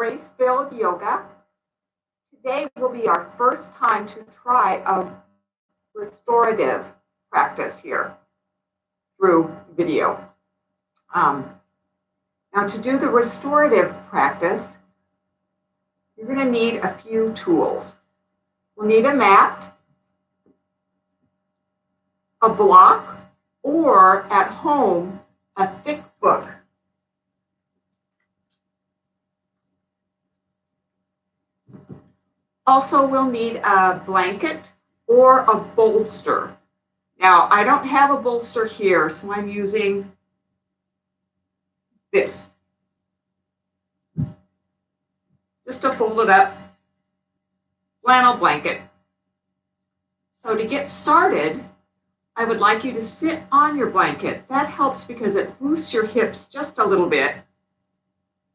Grace-Filled Yoga. Today will be our first time to try a restorative practice here through video. Now to do the restorative practice, you're going to need a few tools. We'll need a mat, a block, or at home, a thick book. Also, we'll need a blanket or a bolster. Now, I don't have a bolster here, so I'm using this. Just a folded up flannel blanket. So to get started, I would like you to sit on your blanket. That helps because it boosts your hips just a little bit.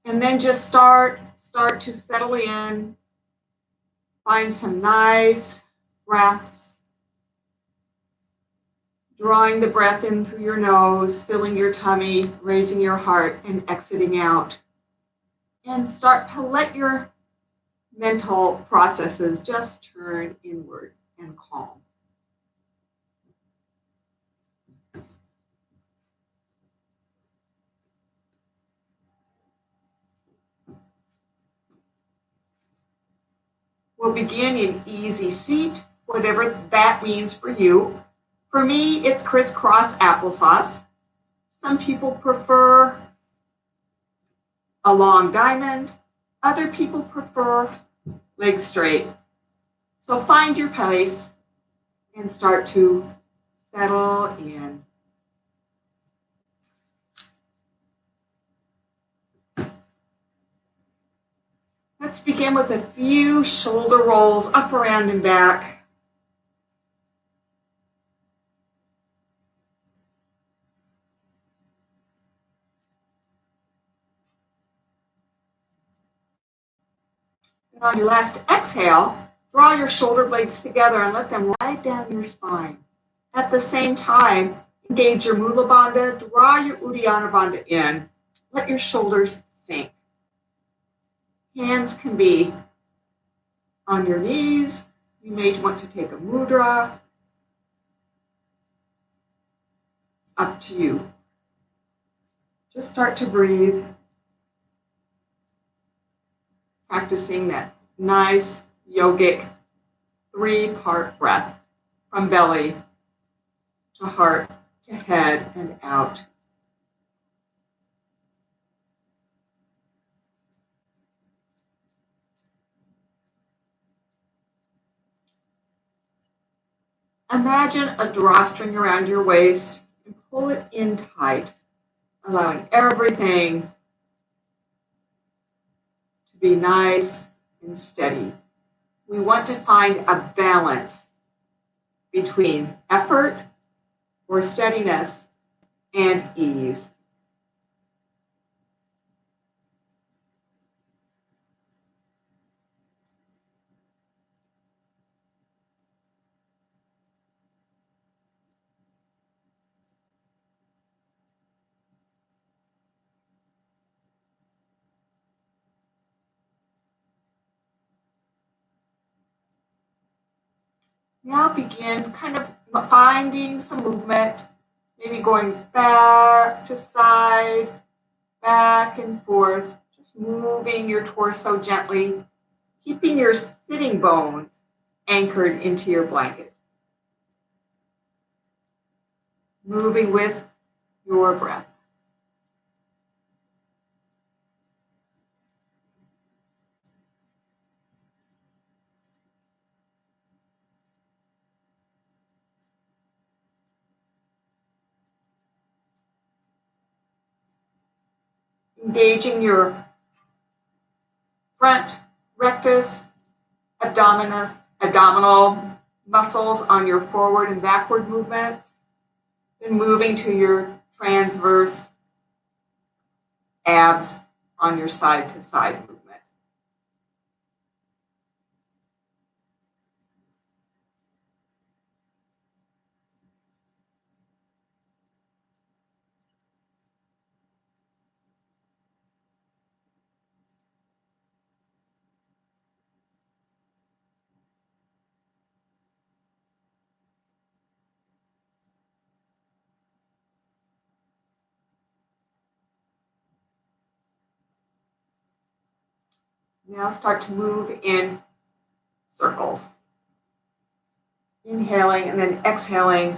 And then just start to settle in. Find some nice breaths. Drawing the breath in through your nose, filling your tummy, raising your heart, and exiting out. And start to let your mental processes just turn inward and calm. We'll begin in easy seat, whatever that means for you. For me, it's crisscross applesauce. Some people prefer a long diamond. Other people prefer legs straight. So find your place and start to settle in. Let's begin with a few shoulder rolls up, around, and back. And on your last exhale, draw your shoulder blades together and let them ride down your spine. At the same time, engage your Mula Bandha, draw your Uddiyana Bandha in. Let your shoulders sink. Hands can be on your knees. You may want to take a mudra. Up to you. Just start to breathe. Practicing that nice yogic 3-part breath from belly to heart to head and out. Imagine a drawstring around your waist and pull it in tight, allowing everything to be nice and steady. We want to find a balance between effort or steadiness and ease. Now begin kind of finding some movement, maybe going back to side, back and forth, just moving your torso gently, keeping your sitting bones anchored into your blanket. Moving with your breath. Engaging your front rectus, abdominal muscles on your forward and backward movements, then moving to your transverse abs on your side to side movement. Now start to move in circles. Inhaling and then exhaling.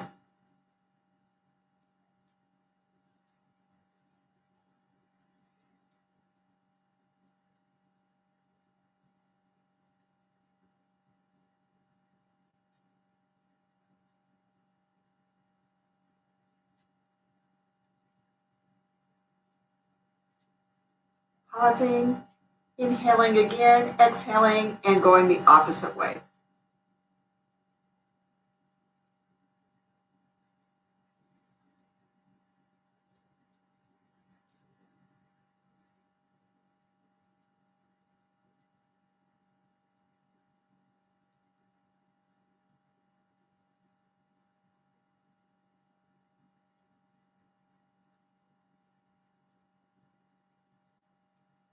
Pausing, inhaling again, exhaling, and going the opposite way.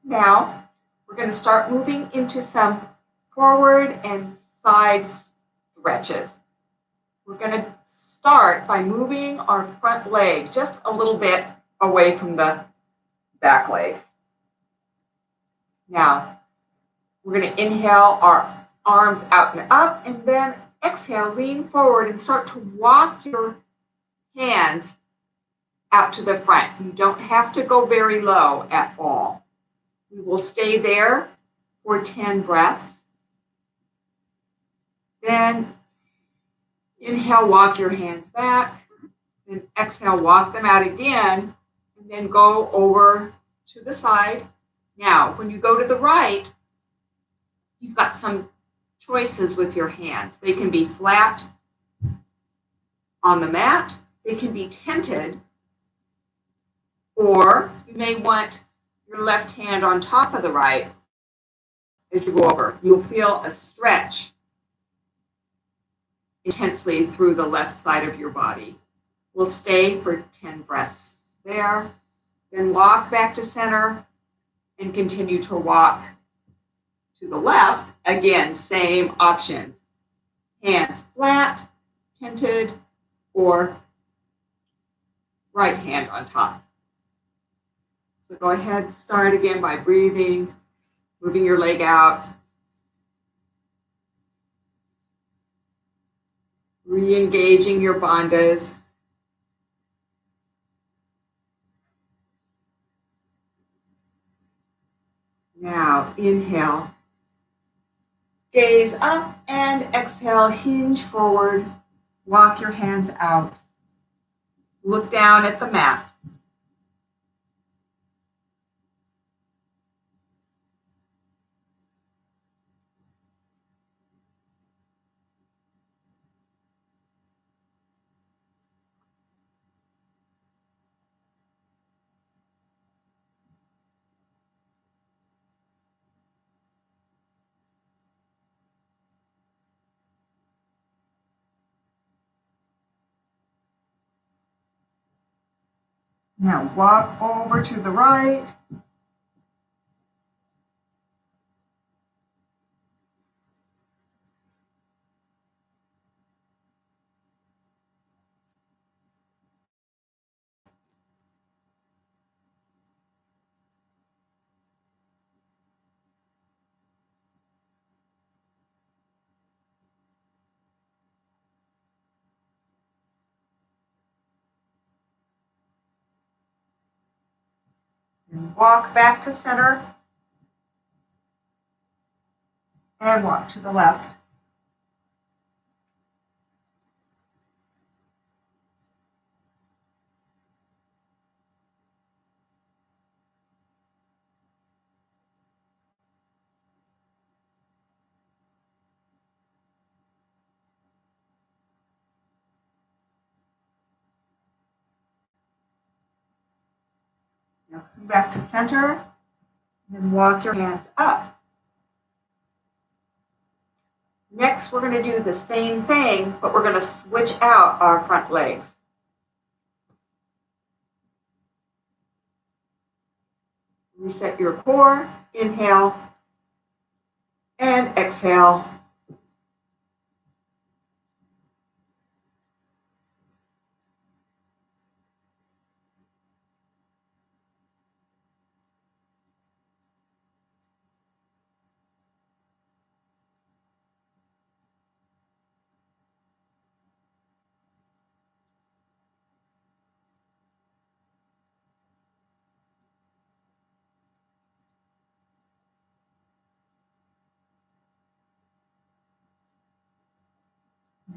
Now, we're going to start moving into some forward and side stretches. We're going to start by moving our front leg just a little bit away from the back leg. Now, we're going to inhale our arms out and up, and then exhale, lean forward and start to walk your hands out to the front. You don't have to go very low at all. We will stay there for 10 breaths. Then inhale, walk your hands back. Then exhale, walk them out again. And then go over to the side. Now, when you go to the right, you've got some choices with your hands. They can be flat on the mat. They can be tented. Or you may want your left hand on top of the right as you go over. You'll feel a stretch intensely through the left side of your body. We'll stay for 10 breaths there. Then walk back to center and continue to walk to the left. Again, same options. Hands flat, tented, or right hand on top. So go ahead, start again by breathing, moving your leg out. Re-engaging your bandhas. Now, inhale. Gaze up and exhale, hinge forward. Walk your hands out. Look down at the mat. Now walk over to the right. And walk back to center. And walk to the left. Now come back to center. And walk your hands up. Next, we're going to do the same thing, but we're going to switch out our front legs. Reset your core. Inhale and exhale.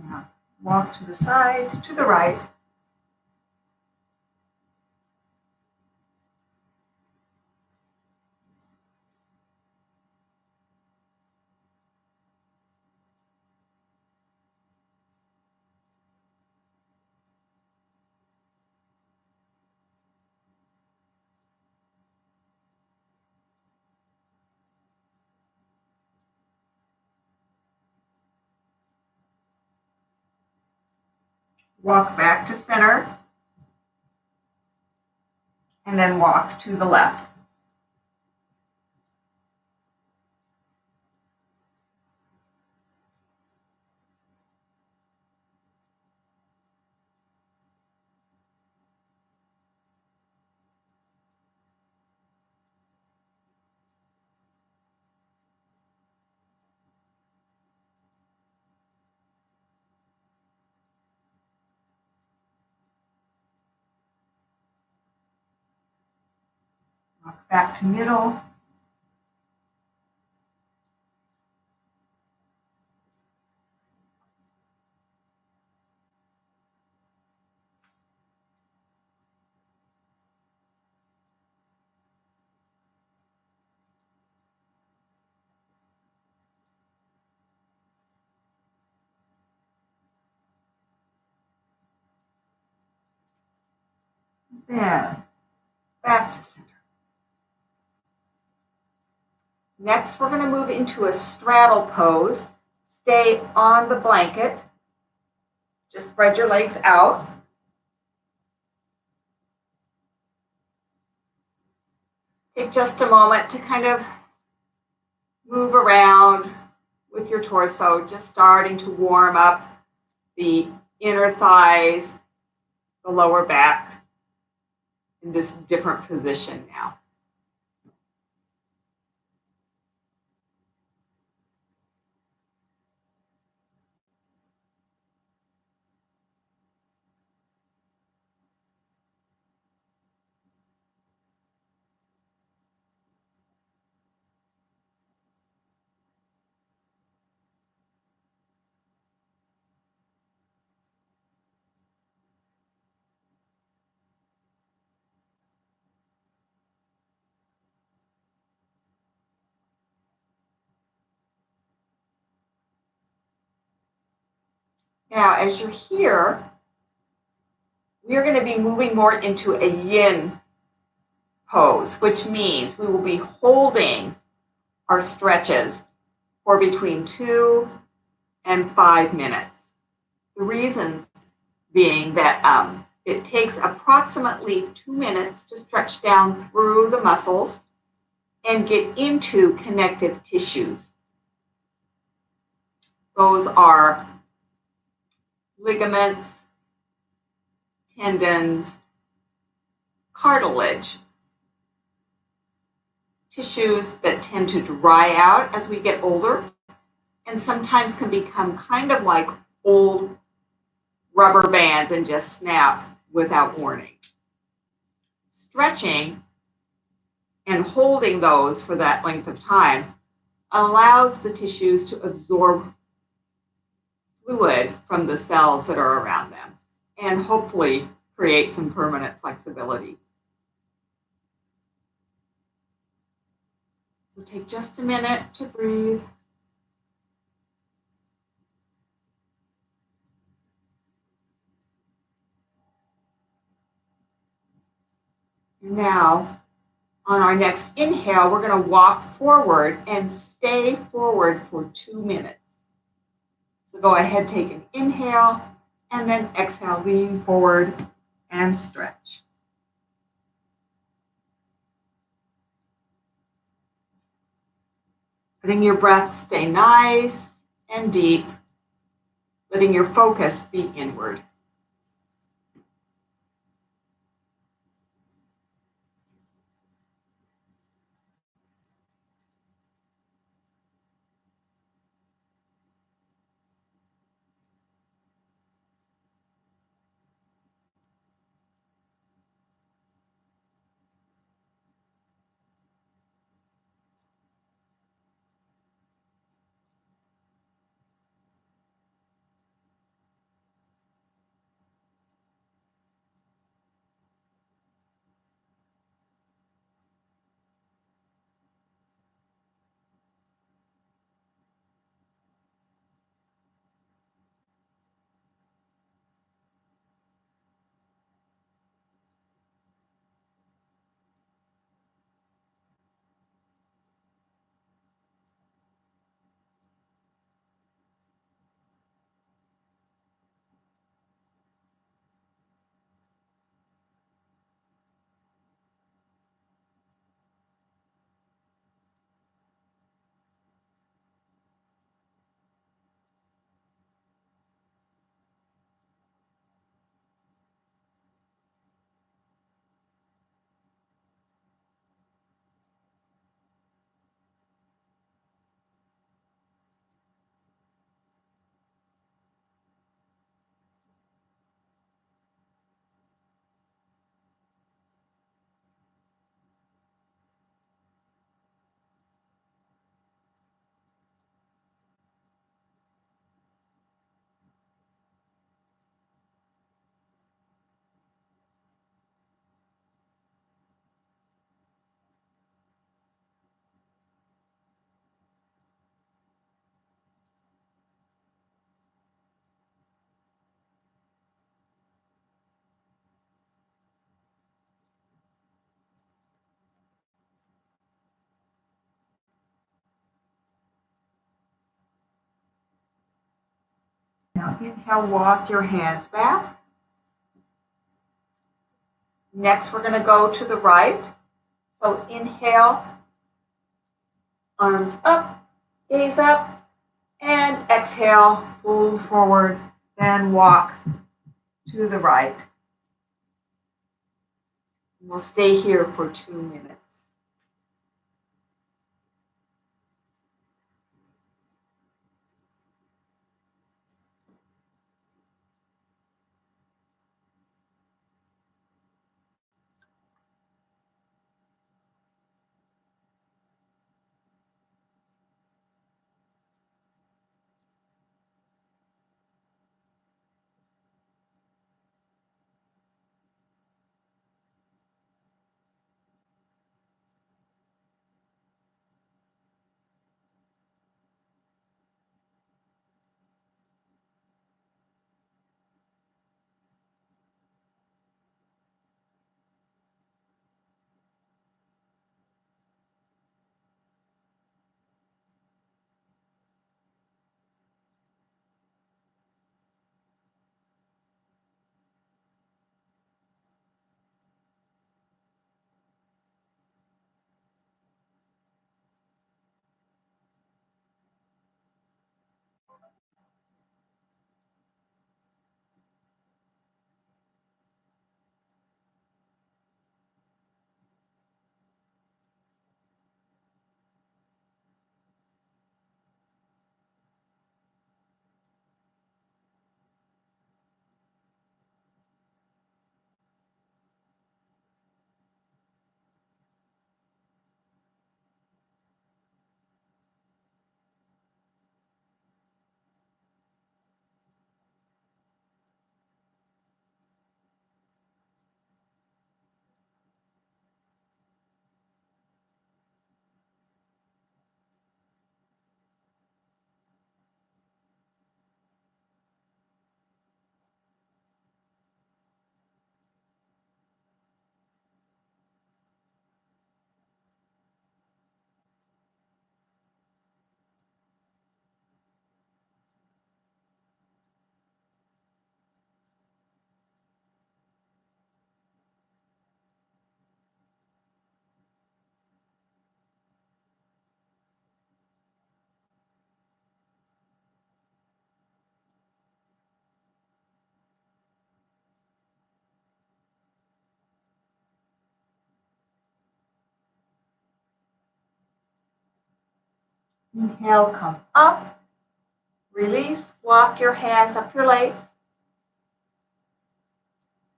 Now, walk to the side, to the right. Walk back to center, and then walk to the left. Walk back to middle. Then back to center. Next, we're going to move into a straddle pose. Stay on the blanket. Just spread your legs out. Take just a moment to kind of move around with your torso, just starting to warm up the inner thighs, the lower back in this different position now. Now, as you're here, we're going to be moving more into a yin pose, which means we will be holding our stretches for between 2 and 5 minutes. The reasons being that it takes approximately 2 minutes to stretch down through the muscles and get into connective tissues. Those are ligaments, tendons, cartilage, tissues that tend to dry out as we get older and sometimes can become kind of like old rubber bands and just snap without warning. Stretching and holding those for that length of time allows the tissues to absorb fluid from the cells that are around them and hopefully create some permanent flexibility. So take just a minute to breathe. Now, on our next inhale, we're going to walk forward and stay forward for 2 minutes. So go ahead, take an inhale, and then exhale, lean forward and stretch. Letting your breath stay nice and deep, letting your focus be inward. Now inhale, walk your hands back. Next, we're going to go to the right. So inhale, arms up, gaze up, and exhale, fold forward, then walk to the right. We'll stay here for 2 minutes. Inhale, come up, release, walk your hands up your legs,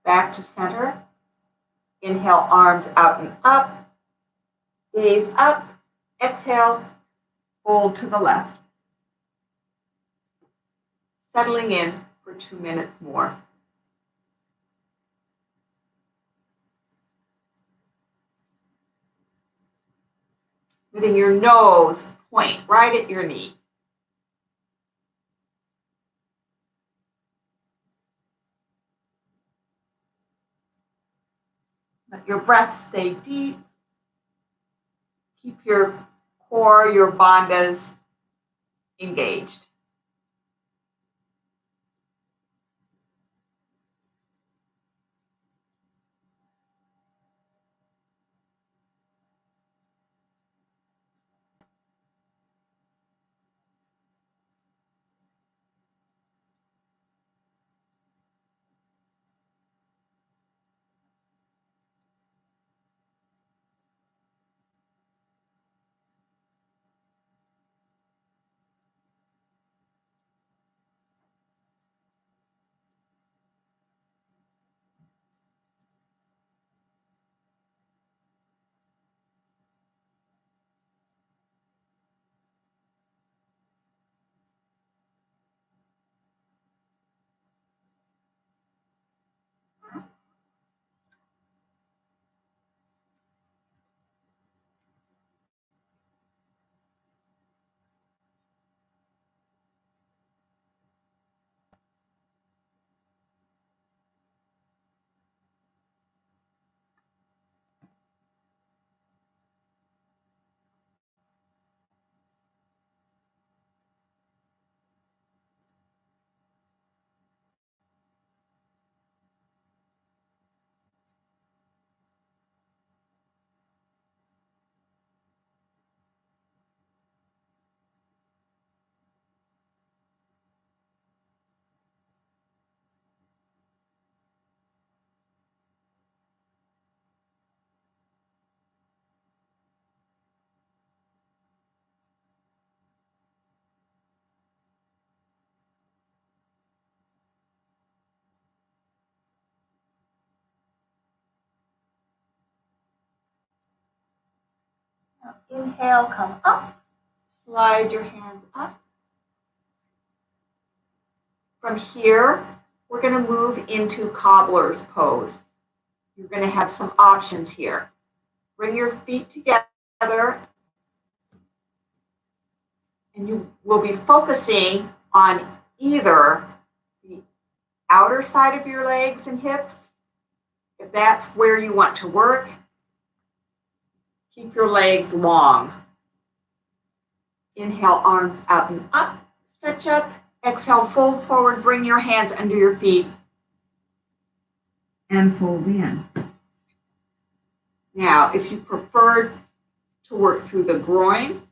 back to center. Inhale, arms out and up, gaze up, exhale, fold to the left. Settling in for 2 minutes more. Letting your nose point right at your knee. Let your breath stay deep. Keep your core, your bandhas engaged. Inhale, come up. Slide your hands up. From here, we're going to move into cobbler's pose. You're going to have some options here. Bring your feet together, and you will be focusing on either the outer side of your legs and hips, if that's where you want to work. Keep your legs long. Inhale, arms out and up, stretch up. Exhale, fold forward, bring your hands under your feet, and fold in. Now, if you prefer to work through the groin,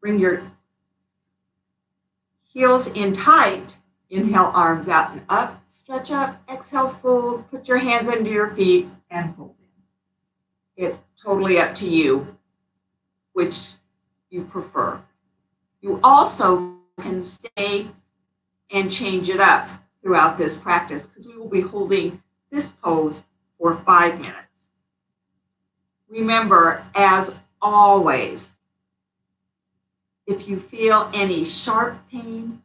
bring your heels in tight. Inhale, arms out and up, stretch up. Exhale, fold, put your hands under your feet, and fold in. It's totally up to you which you prefer. You also can stay and change it up throughout this practice because we will be holding this pose for 5 minutes. Remember, as always, if you feel any sharp pain,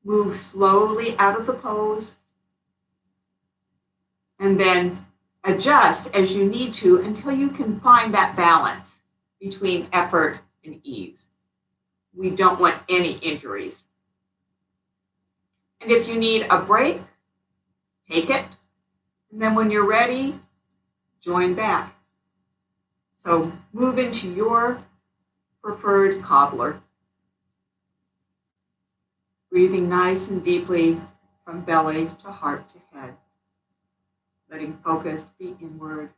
move slowly out of the pose and then adjust as you need to until you can find that balance between effort and ease. We don't want any injuries. And if you need a break, take it. And then when you're ready, join back. So move into your preferred cobbler. Breathing nice and deeply from belly to heart to head. Letting focus be inward.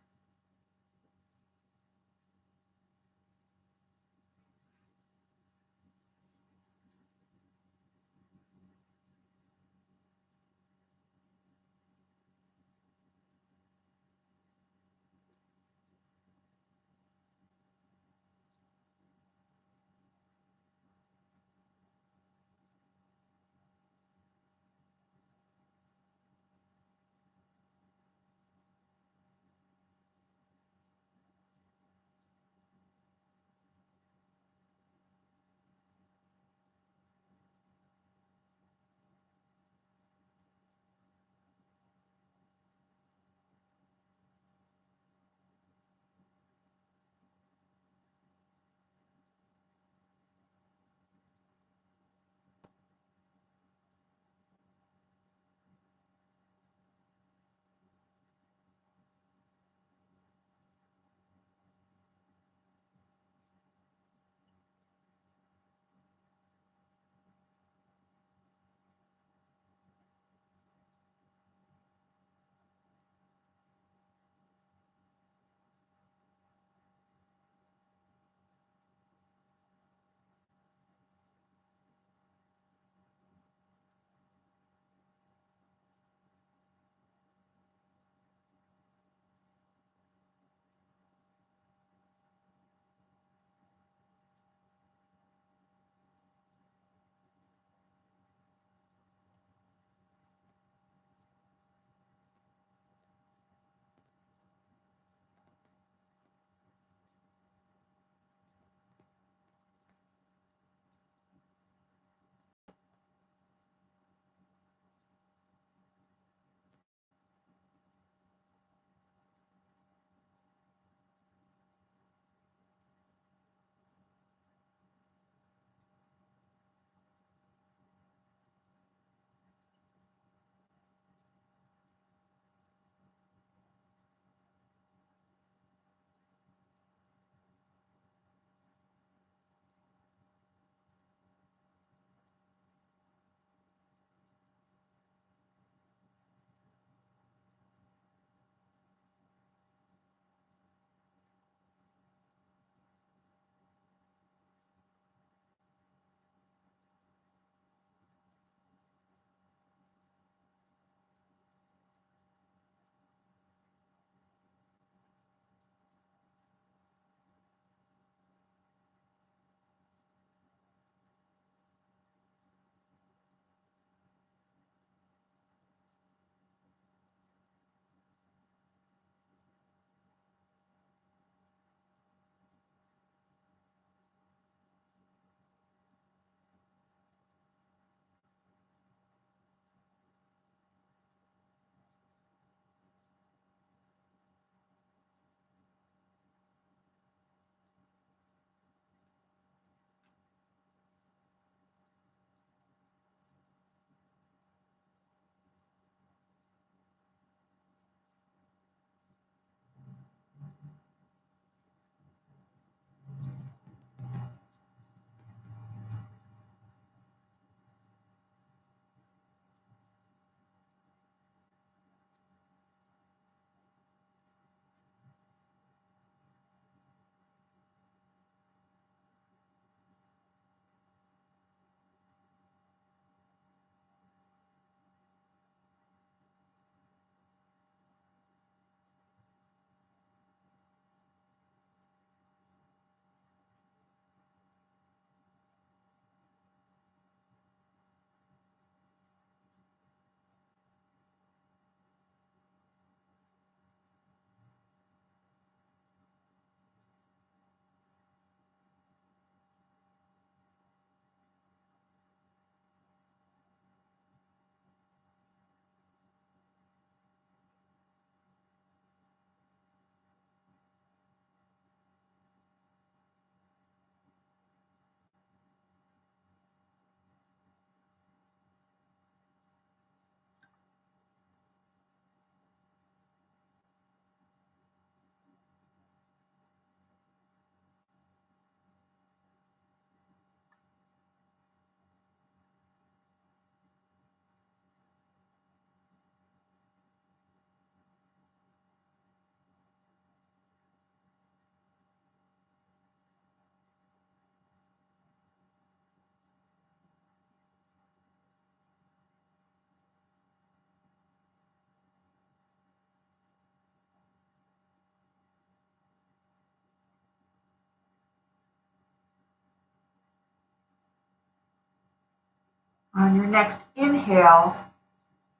On your next inhale,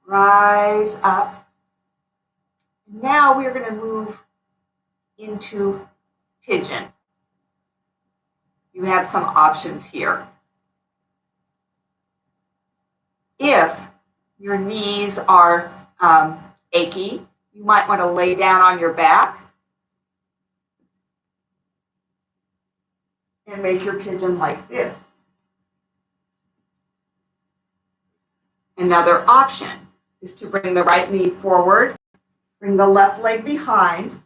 rise up. Now we're going to move into pigeon. You have some options here. If your knees are achy, you might want to lay down on your back and make your pigeon like this. Another option is to bring the right knee forward, bring the left leg behind.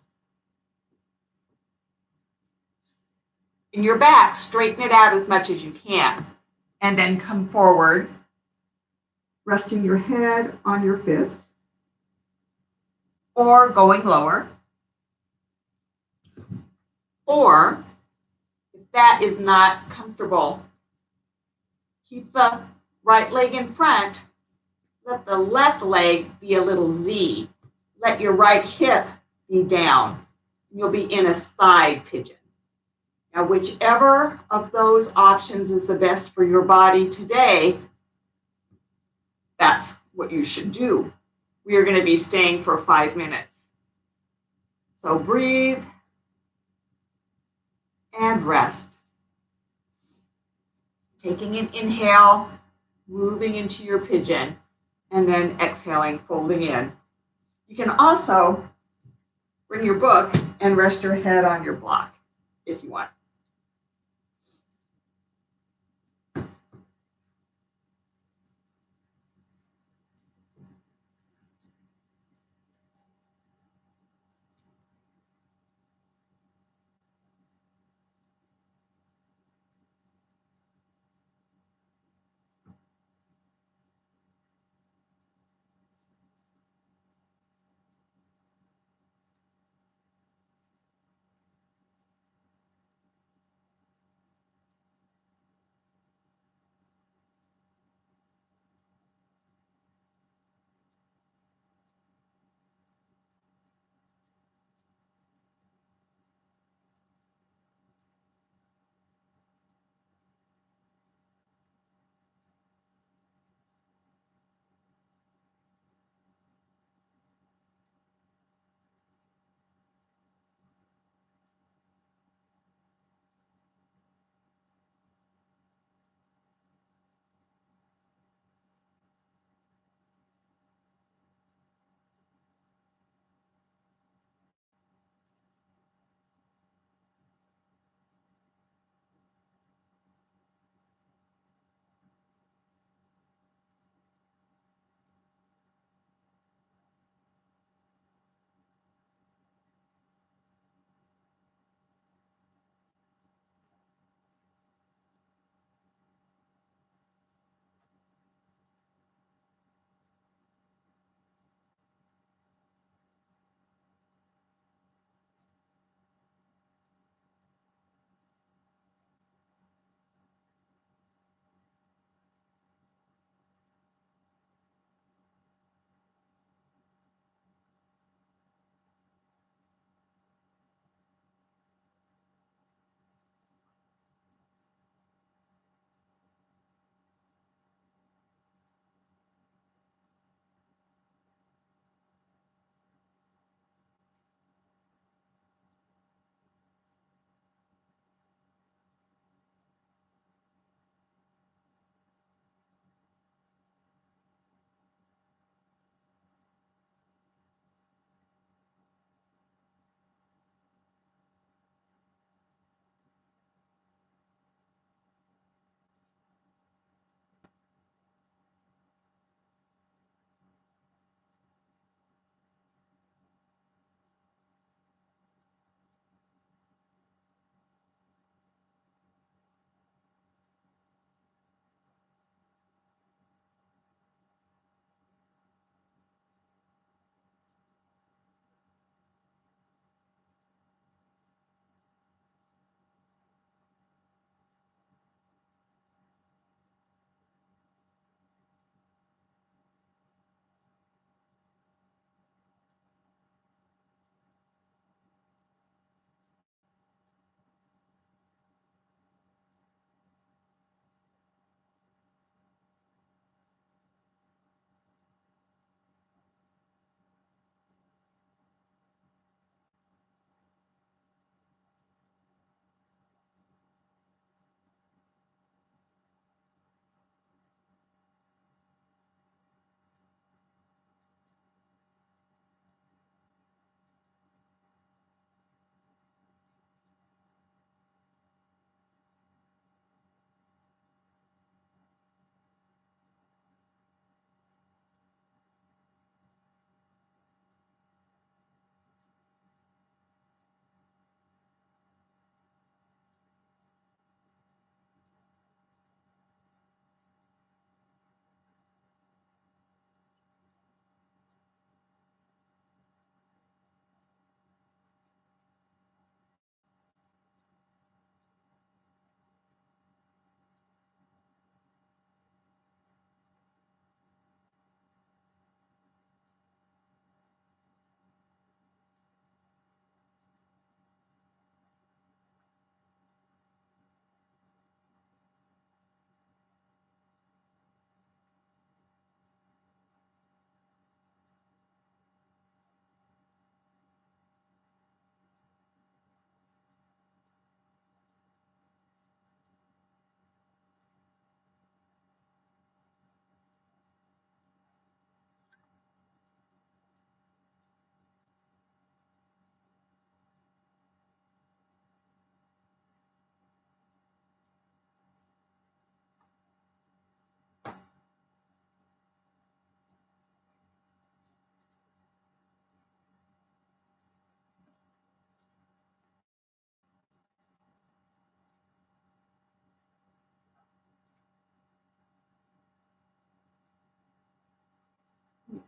In your back, straighten it out as much as you can, and then come forward, resting your head on your fists, or going lower. Or, if that is not comfortable, keep the right leg in front, let the left leg be a little Z. Let your right hip be down. You'll be in a side pigeon. Now, whichever of those options is the best for your body today, that's what you should do. We are going to be staying for 5 minutes. So breathe and rest. Taking an inhale, moving into your pigeon, and then exhaling, folding in. You can also bring your book and rest your head on your block if you want.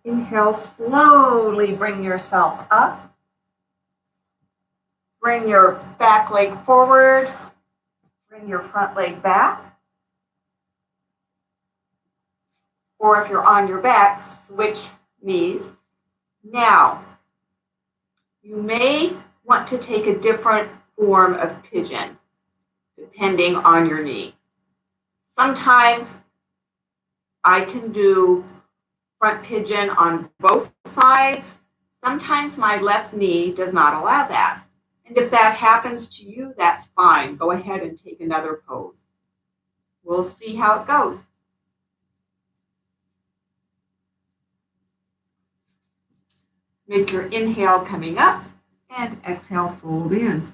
Inhale, slowly bring yourself up. Bring your back leg forward. Bring your front leg back. Or if you're on your back, switch knees. Now, you may want to take a different form of pigeon, depending on your knee. Sometimes I can do front pigeon on both sides. Sometimes my left knee does not allow that. And if that happens to you, that's fine. Go ahead and take another pose. We'll see how it goes. Make your inhale coming up and exhale, fold in.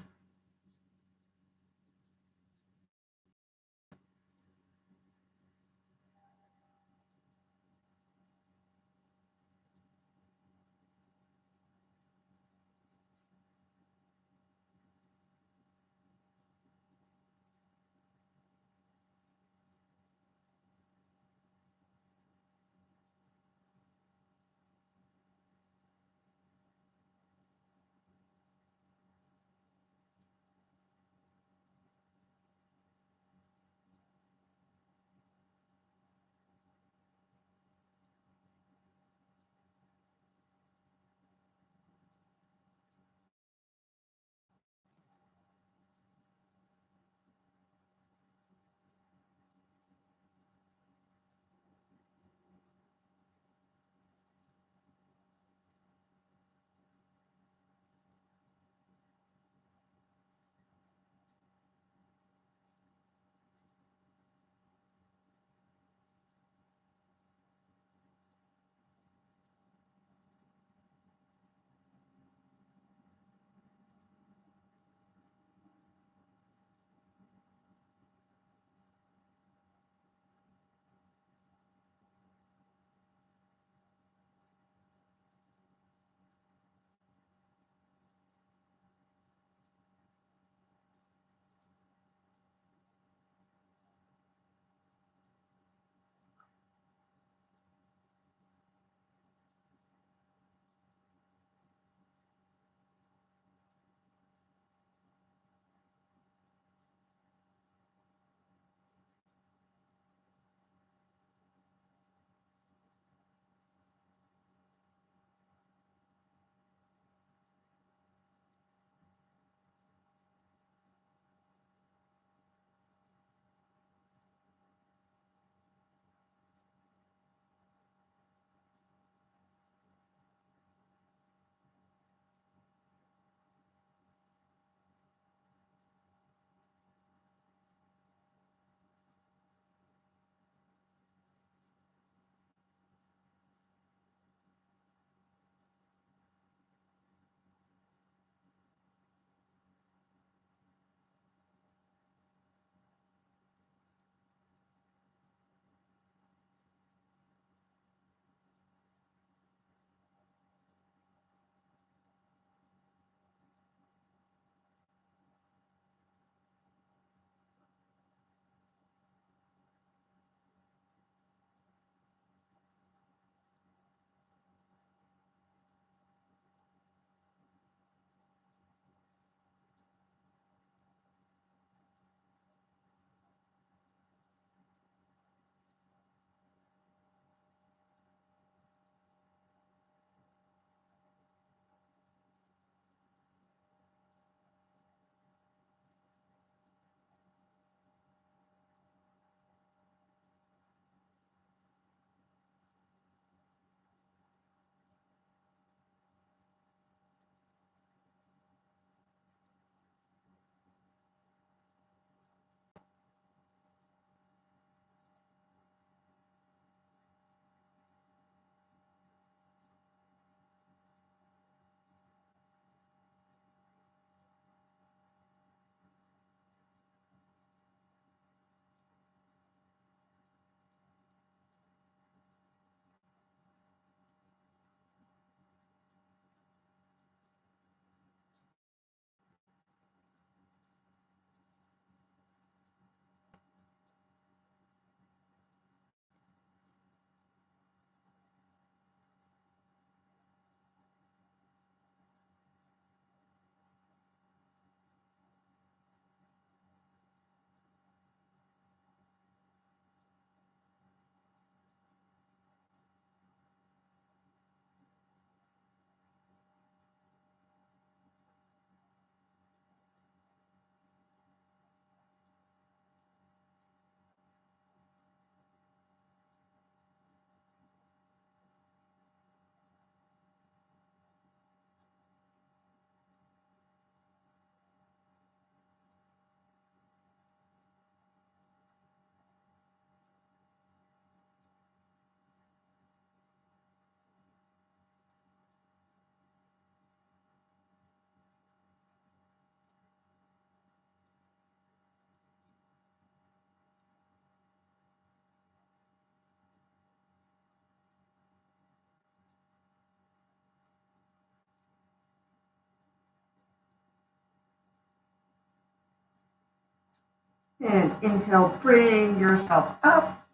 And inhale, bring yourself up.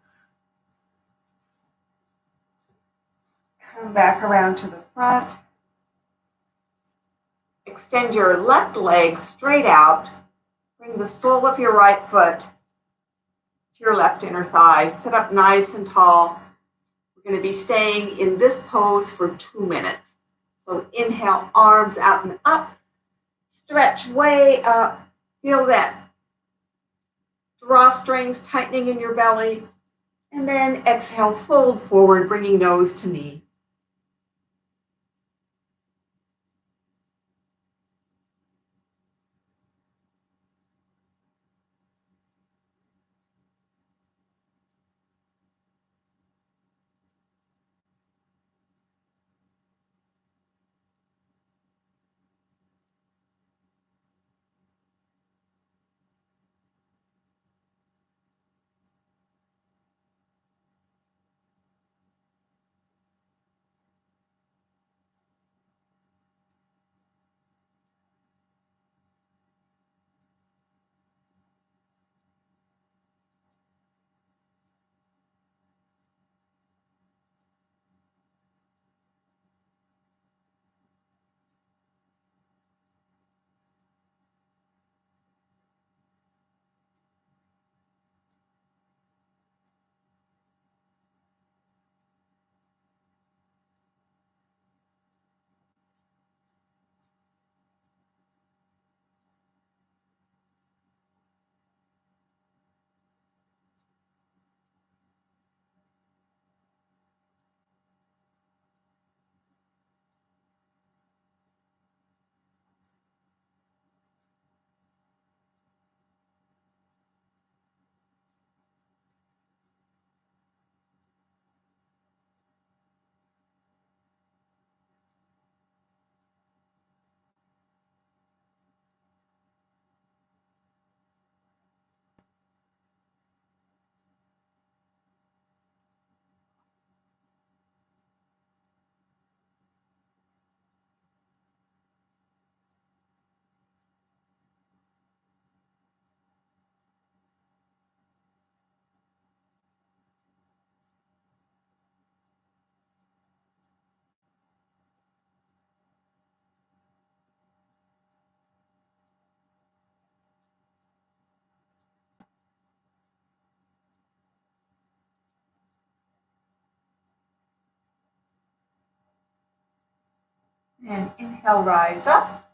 Come back around to the front. Extend your left leg straight out. Bring the sole of your right foot to your left inner thigh. Sit up nice and tall. We're going to be staying in this pose for 2 minutes. So inhale, arms out and up. Stretch way up. Feel that drawstrings tightening in your belly. And then exhale, fold forward, bringing nose to knee. And inhale, rise up.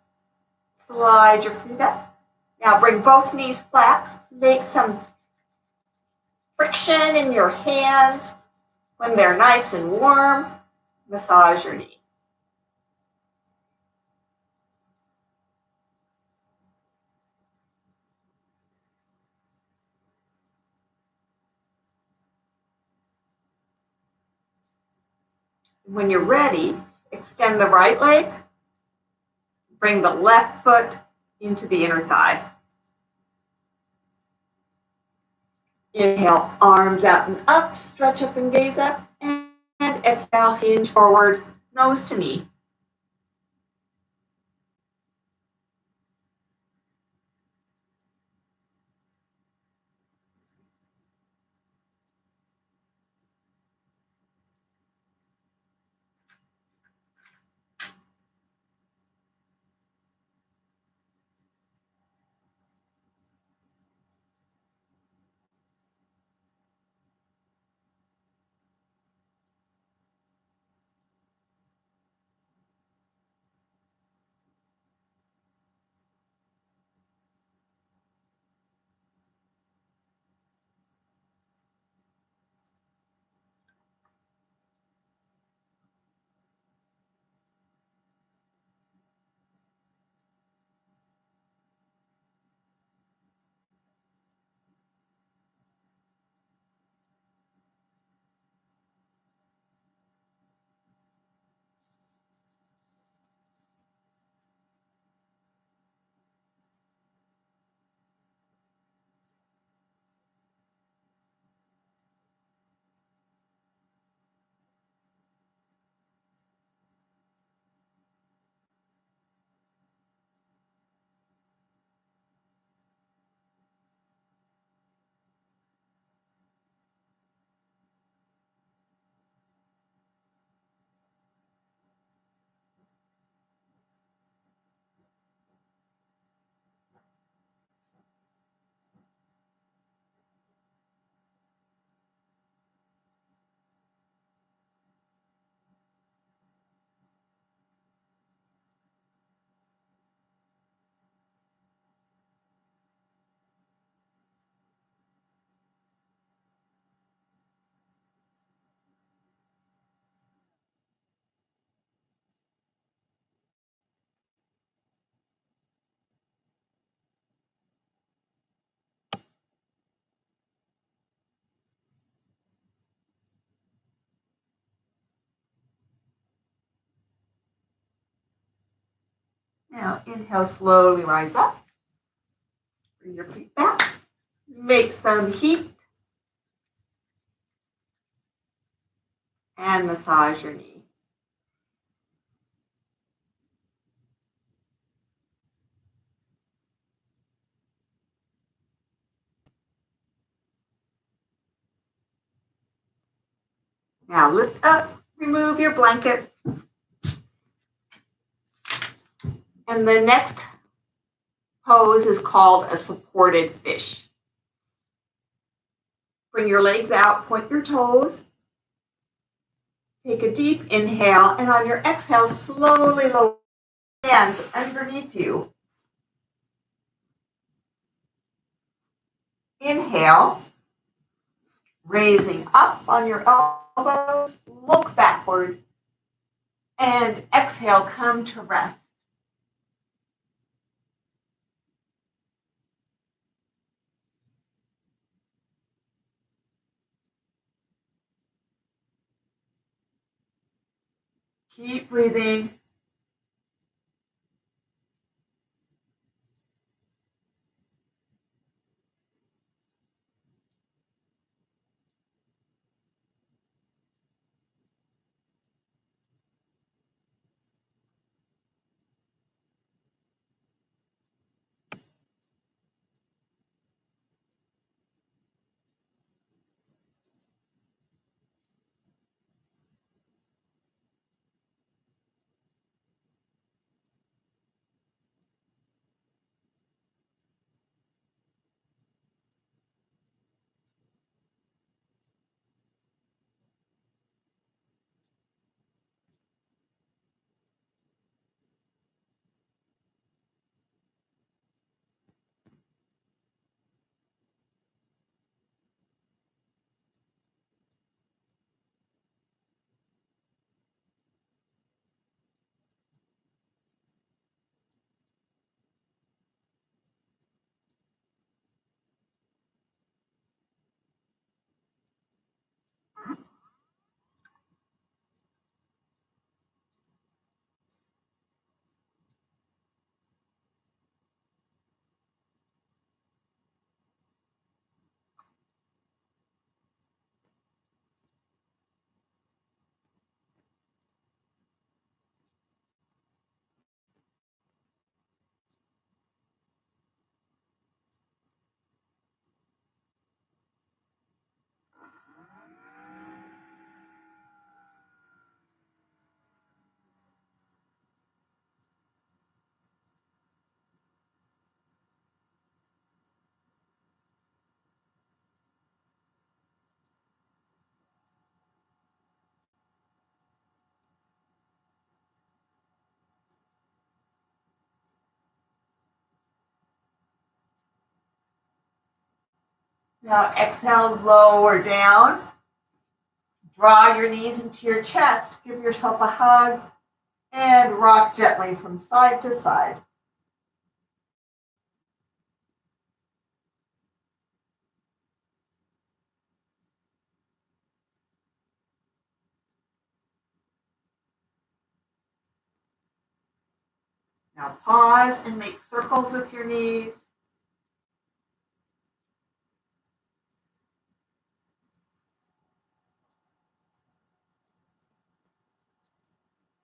Slide your feet up. Now bring both knees flat. Make some friction in your hands. When they're nice and warm, massage your knee. When you're ready, extend the right leg. Bring the left foot into the inner thigh. Inhale, arms out and up, stretch up and gaze up. And exhale, hinge forward, nose to knee. Now inhale, slowly rise up. Bring your feet back. Make some heat. And massage your knee. Now lift up, remove your blanket. And the next pose is called a supported fish. Bring your legs out, point your toes. Take a deep inhale, and on your exhale, slowly lower your hands underneath you. Inhale, raising up on your elbows, look backward, and exhale, come to rest. Keep breathing. Now exhale, lower down. Draw your knees into your chest. Give yourself a hug and rock gently from side to side. Now pause and make circles with your knees.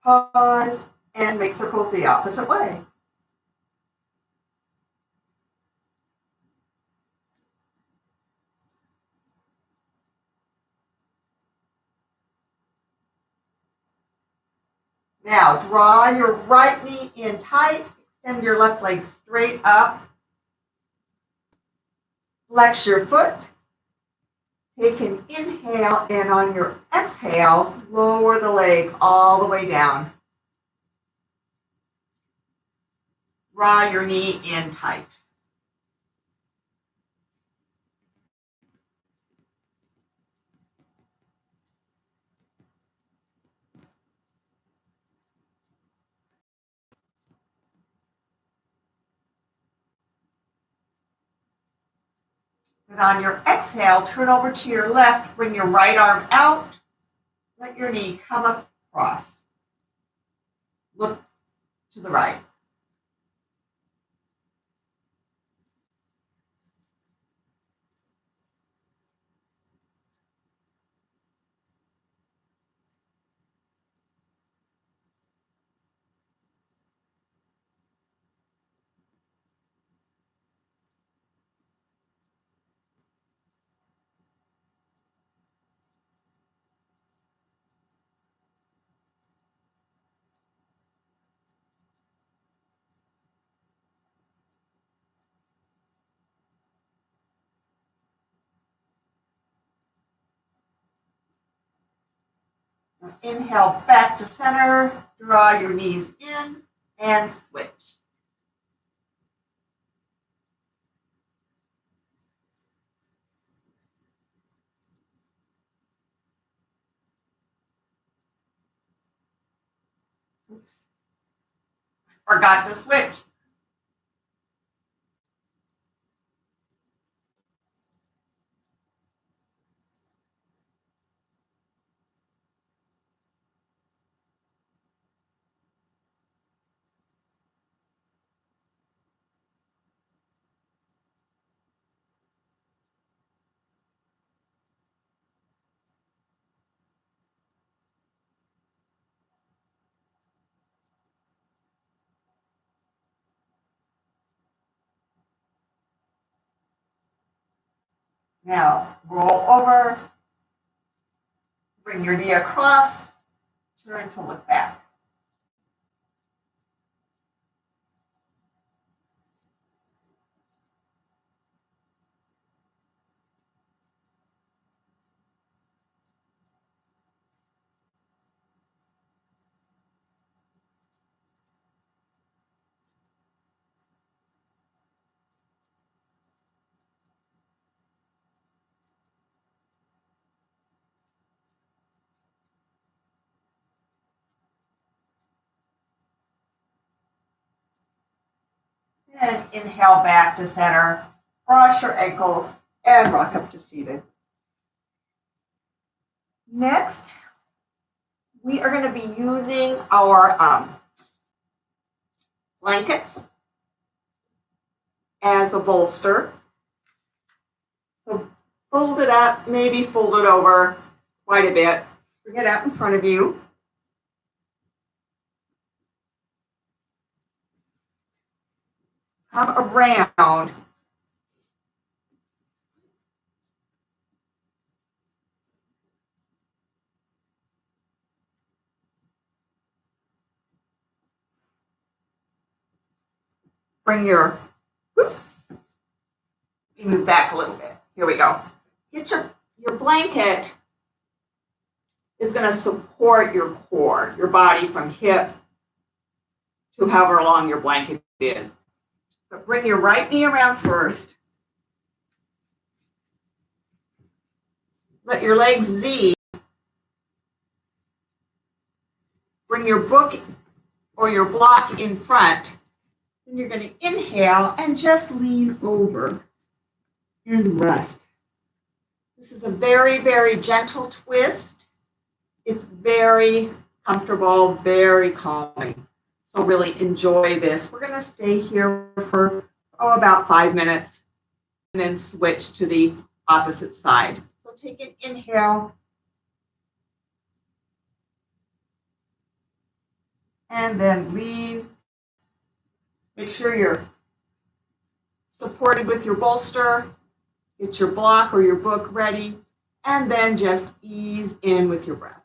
Pause and make circles the opposite way. Now draw your right knee in tight. Extend your left leg straight up. Flex your foot. Take an inhale, and on your exhale, lower the leg all the way down. Draw your knee in tight. And on your exhale, turn over to your left, bring your right arm out, let your knee come across. Look to the right. Inhale back to center, draw your knees in, and switch. Oops. Forgot to switch. Now roll over, bring your knee across, turn to look back. And inhale back to center, cross your ankles, and rock up to seated. Next, we are going to be using our blankets as a bolster. So fold it up, maybe fold it over quite a bit. Bring it out in front of you. Come around. Bring your, oops, you move back a little bit. Here we go. Get your blanket is going to support your core, your body from hip to however long your blanket is. But bring your right knee around first. Let your legs Z. Bring your book or your block in front. Then you're going to inhale and just lean over and rest. This is a very, very gentle twist. It's very comfortable, very calming. So really enjoy this. We're going to stay here for about 5 minutes and then switch to the opposite side. So take an inhale and then lean. Make sure you're supported with your bolster. Get your block or your book ready, and then just ease in with your breath.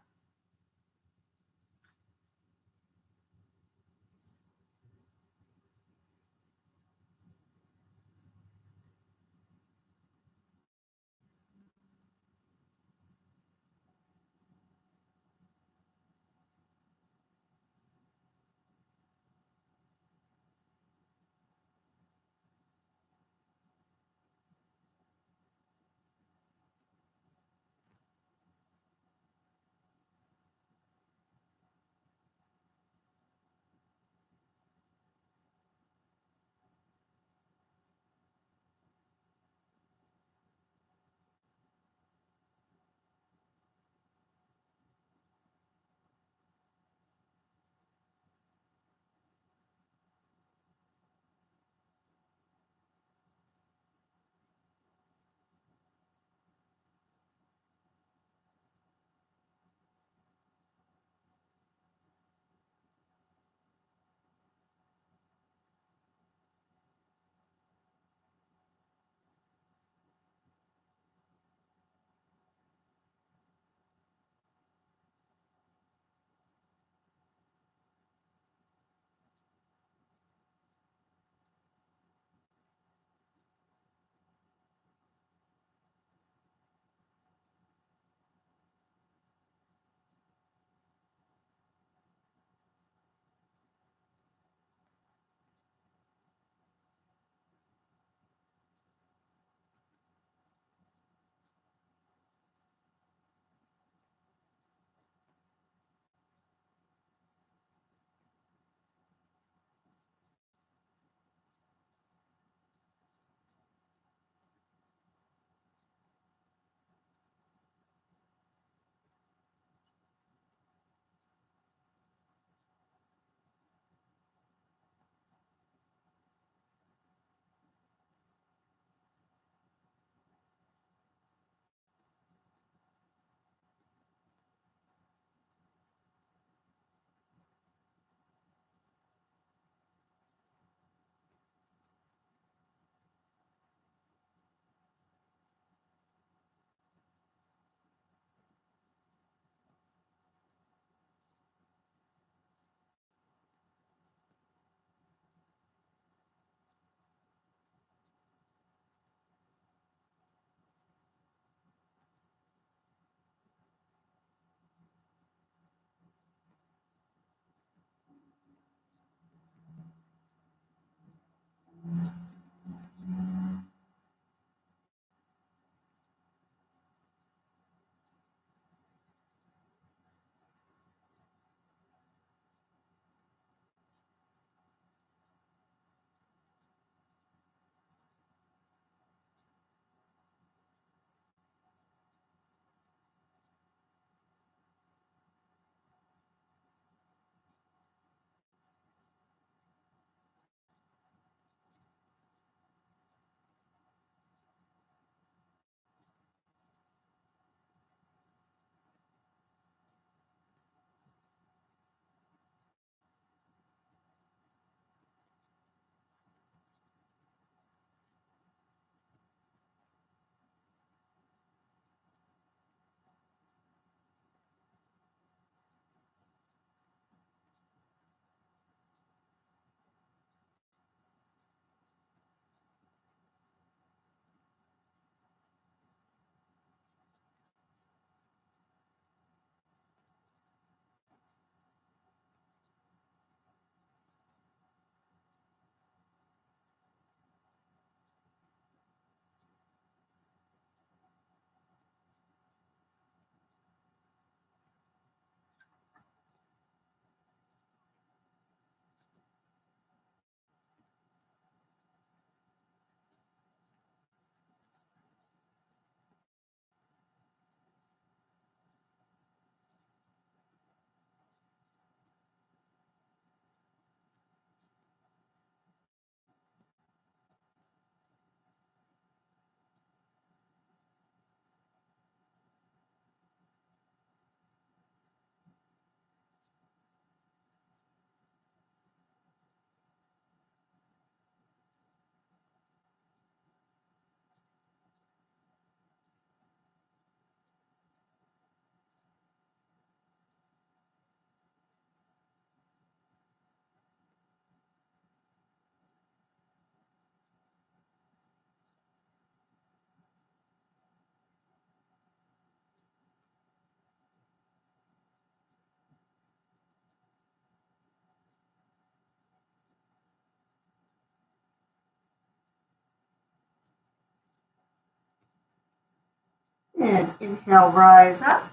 And inhale, rise up.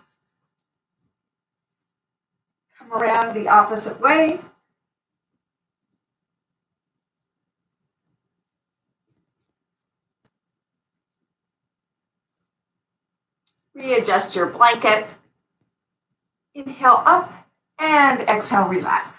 Come around the opposite way. Readjust your blanket. Inhale up and exhale, relax.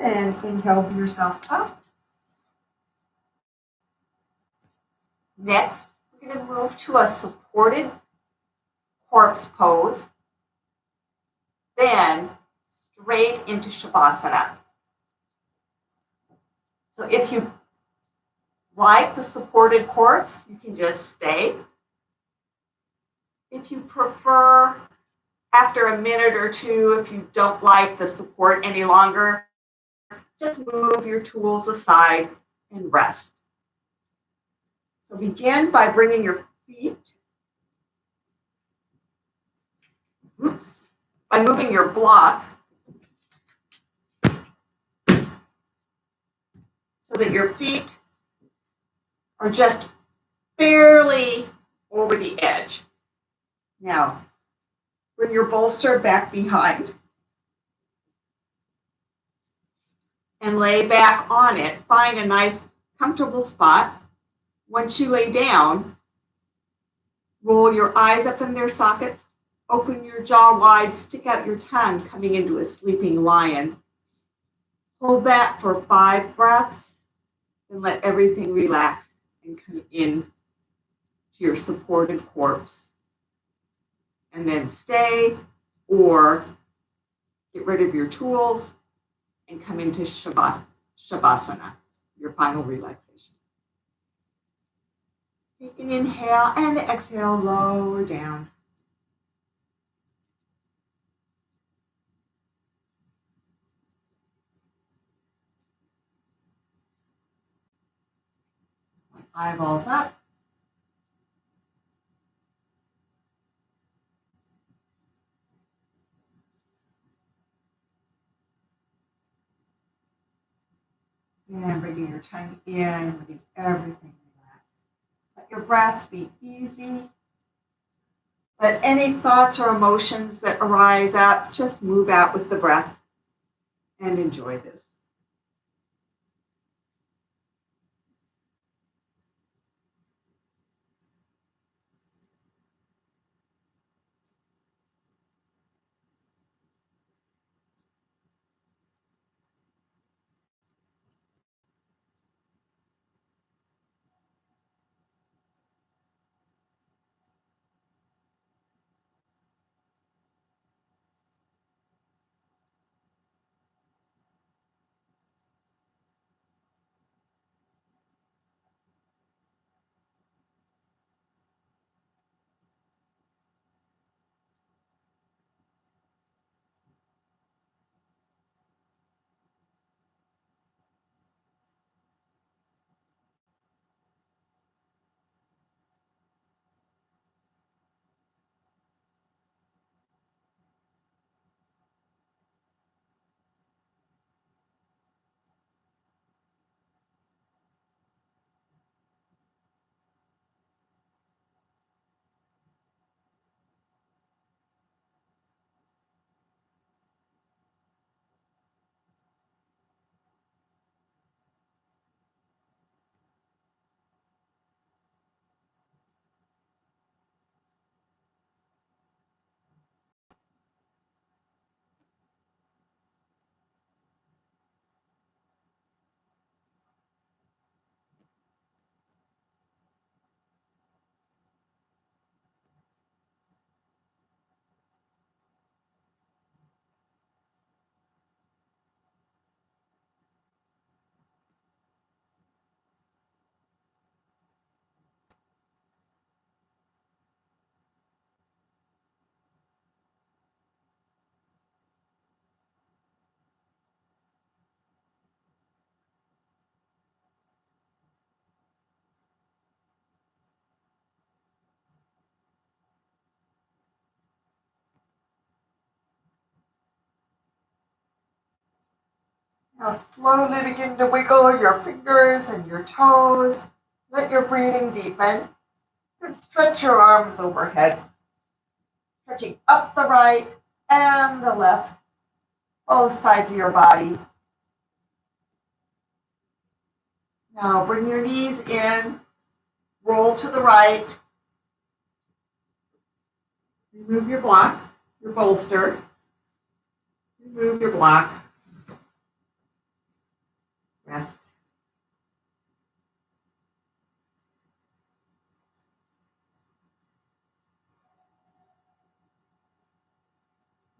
And inhale yourself up. Next, we're going to move to a supported corpse pose, then straight into Shavasana. So if you like the supported corpse, you can just stay. If you prefer, after a minute or two, if you don't like the support any longer, just move your tools aside and rest. So begin by bringing your feet, by moving your block so that your feet are just barely over the edge. Now, bring your bolster back behind and lay back on it. Find a nice, comfortable spot. Once you lay down, roll your eyes up in their sockets, open your jaw wide, stick out your tongue, coming into a sleeping lion. Hold that for 5 breaths, and let everything relax and come in to your supported corpse. And then stay or get rid of your tools and come into Shavasana, your final relaxation. Take an inhale and exhale, lower down. Eyeballs up. And bringing your tongue in, letting everything relax. Let your breath be easy. Let any thoughts or emotions that arise up just move out with the breath and enjoy this. Now slowly begin to wiggle your fingers and your toes. Let your breathing deepen. And stretch your arms overhead. Stretching up the right and the left, both sides of your body. Now bring your knees in, roll to the right. Remove your block, your bolster. Remove your block.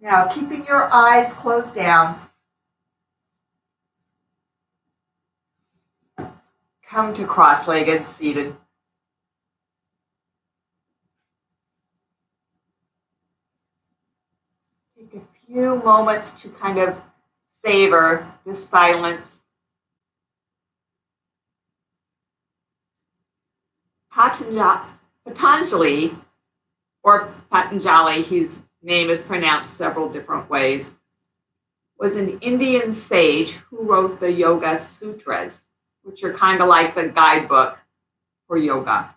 Now, keeping your eyes closed down, come to cross-legged seated. Take a few moments to kind of savor the silence. Patanjali, or Patanjali, his name is pronounced several different ways, was an Indian sage who wrote the Yoga Sutras, which are kind of like the guidebook for yoga.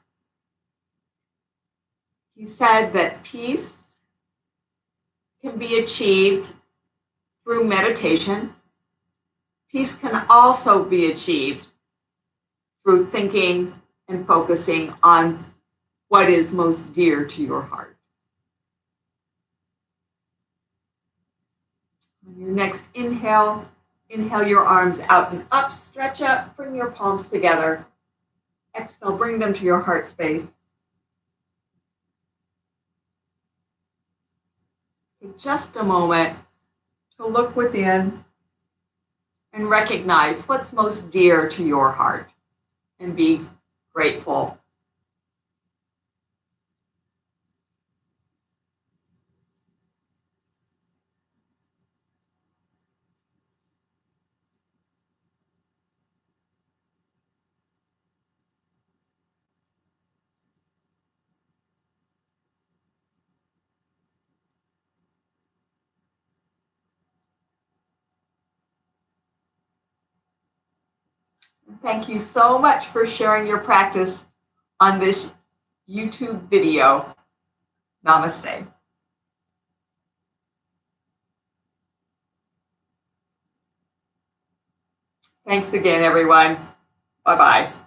He said that peace can be achieved through meditation. Peace can also be achieved through thinking and focusing on what is most dear to your heart. On your next inhale, inhale your arms out and up, stretch up, bring your palms together. Exhale, bring them to your heart space. Take just a moment to look within and recognize what's most dear to your heart and be grateful. Thank you so much for sharing your practice on this YouTube video. Namaste. Thanks again, everyone. Bye-bye.